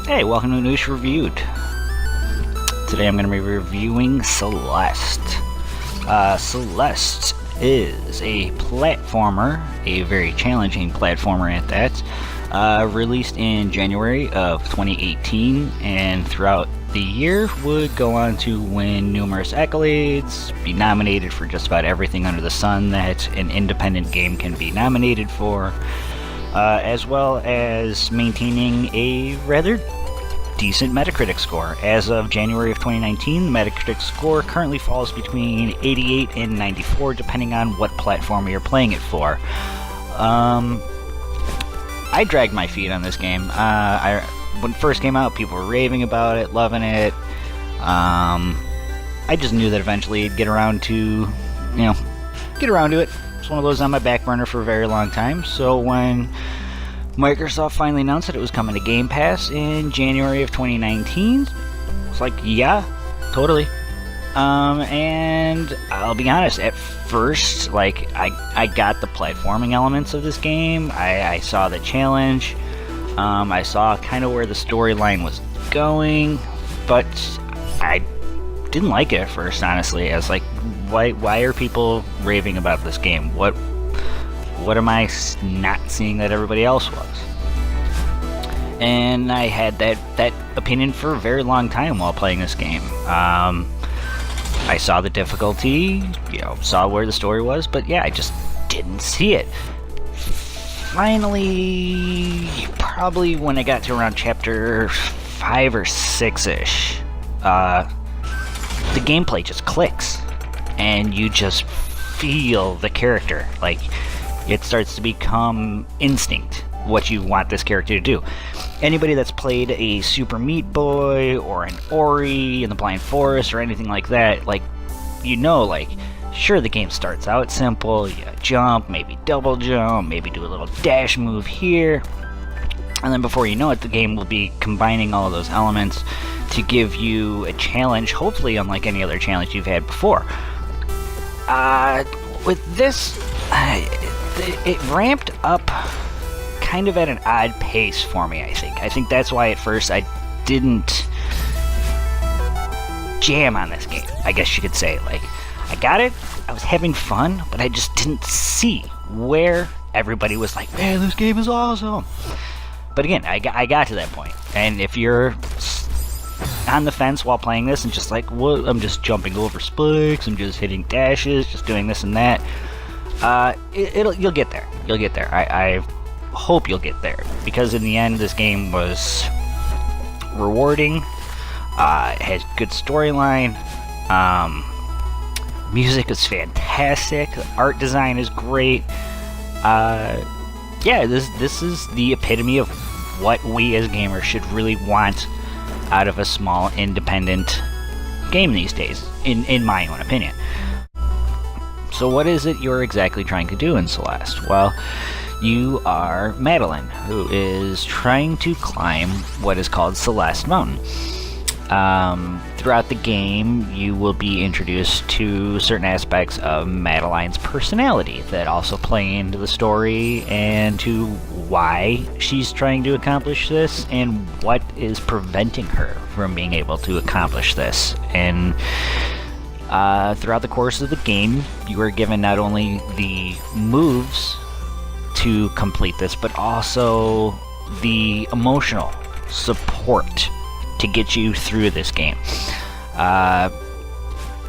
Hey, welcome to Oosha Reviewed. Today I'm going to be reviewing Celeste. Celeste is a platformer, a very challenging platformer at that, released in January of 2018, and throughout the year would go on to win numerous accolades, be nominated for just about everything under the sun that an independent game can be nominated for, as well as maintaining a rather decent Metacritic score. As of January of 2019, the Metacritic score currently falls between 88 and 94, depending on what platform you're playing it for. I dragged my feet on this game. When it first came out, people were raving about it, loving it. I just knew that eventually it'd get around to it. It's one of those on my back burner for a very long time. So when Microsoft finally announced that it was coming to Game Pass in January of 2019, it's like, yeah, totally. And I'll be honest, at first, I got the platforming elements of this game. I saw the challenge. I saw kind of where the storyline was going, but I didn't like it at first, honestly. I was like, why are people raving about this game? What am I not seeing that everybody else was? And I had that opinion for a very long time while playing this game. I saw the difficulty, saw where the story was, but yeah, I just didn't see it. Finally, probably when I got to around chapter 5 or 6-ish, the gameplay just clicks, and you just feel the character. Like, it starts to become instinct what you want this character to do. Anybody that's played a Super Meat Boy or an Ori in the Blind Forest or anything like that, sure, the game starts out simple. You jump, maybe double jump, maybe do a little dash move here, and then before you know it, the game will be combining all of those elements to give you a challenge, hopefully unlike any other challenge you've had before. With this, it ramped up kind of at an odd pace for me, I think. I think that's why at first I didn't jam on this game, I guess you could say. I got it, I was having fun, but I just didn't see where everybody was like, man, this game is awesome. But again, I got to that point. And if you're on the fence while playing this and just like, well, I'm just jumping over spikes, I'm just hitting dashes, just doing this and that, you'll get there. You'll get there. I hope you'll get there, because in the end, this game was rewarding. It has good storyline. Music is fantastic. The art design is great. This is the epitome of what we as gamers should really want out of a small independent game these days, in my own opinion. So what is it you're exactly trying to do in Celeste? Well, you are Madeline, who is trying to climb what is called Celeste Mountain. Throughout the game, you will be introduced to certain aspects of Madeline's personality that also play into the story and to why she's trying to accomplish this and what is preventing her from being able to accomplish this. And throughout the course of the game, you are given not only the moves to complete this, but also the emotional support to get you through this game.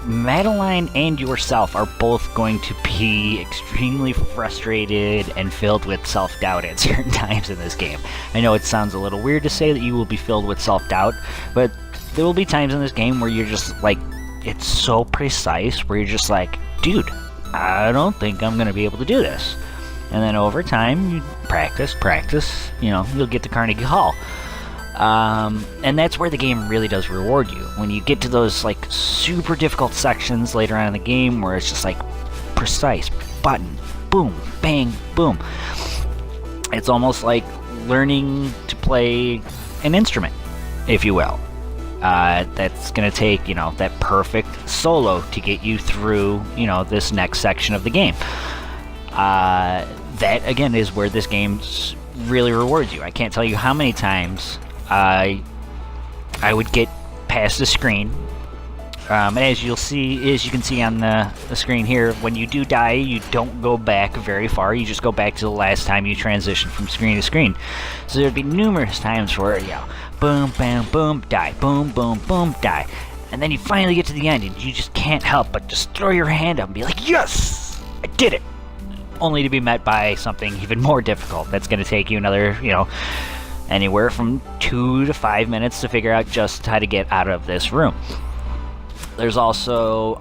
Madeline and yourself are both going to be extremely frustrated and filled with self-doubt at certain times in this game. I know it sounds a little weird to say that you will be filled with self-doubt, but there will be times in this game where you're just like, it's so precise, where you're just like, dude, I don't think I'm going to be able to do this. And then over time, you practice, you'll get to Carnegie Hall. And that's where the game really does reward you. When you get to those super difficult sections later on in the game where it's just precise, button, boom, bang, boom. It's almost like learning to play an instrument, if you will. That's going to take, that perfect solo to get you through, this next section of the game. That, again, is where this game really rewards you. I can't tell you how many times I would get past the screen. And as you can see on the screen here, when you do die, you don't go back very far. You just go back to the last time you transitioned from screen to screen. So there'd be numerous times where, you know, boom, bam, boom, die, boom, boom, boom, die. And then you finally get to the end, and you just can't help but just throw your hand up and be like, yes, I did it! Only to be met by something even more difficult. That's going to take you another, you know, anywhere from 2 to 5 minutes to figure out just how to get out of this room. There's also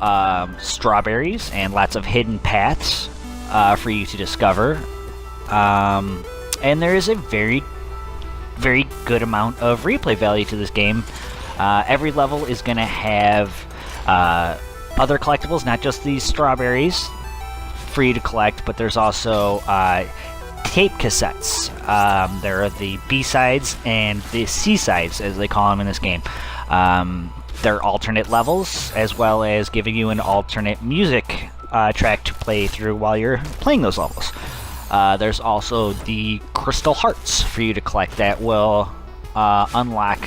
strawberries and lots of hidden paths for you to discover. And there is a very, very good amount of replay value to this game. Every level is going to have other collectibles, not just these strawberries for you to collect, but there's also tape cassettes. There are the B-sides and the C-sides, as they call them in this game. They're alternate levels, as well as giving you an alternate music track to play through while you're playing those levels. There's also the crystal hearts for you to collect that will unlock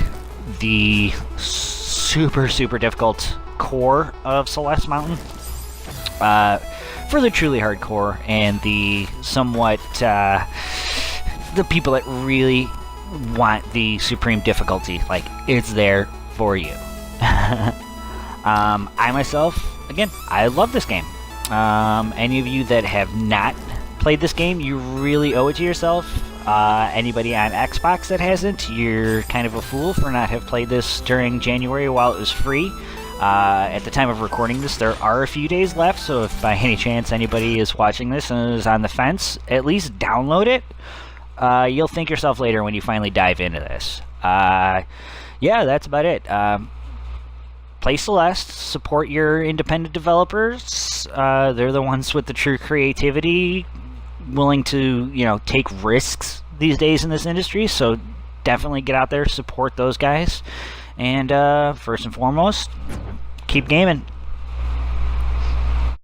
the super, super difficult core of Celeste Mountain. For the truly hardcore and the somewhat the people that really want the supreme difficulty, like, it's there for you. I myself, again, I love this game. Any of you that have not played this game, you really owe it to yourself. Anybody on Xbox that hasn't, you're kind of a fool for not have played this during January while it was free. At the time of recording this, there are a few days left, so if by any chance anybody is watching this and is on the fence, at least download it. You'll thank yourself later when you finally dive into this. Yeah, that's about it. Play Celeste, support your independent developers. They're the ones with the true creativity, willing to, you know, take risks these days in this industry, so definitely get out there, support those guys. And first and foremost, keep gaming.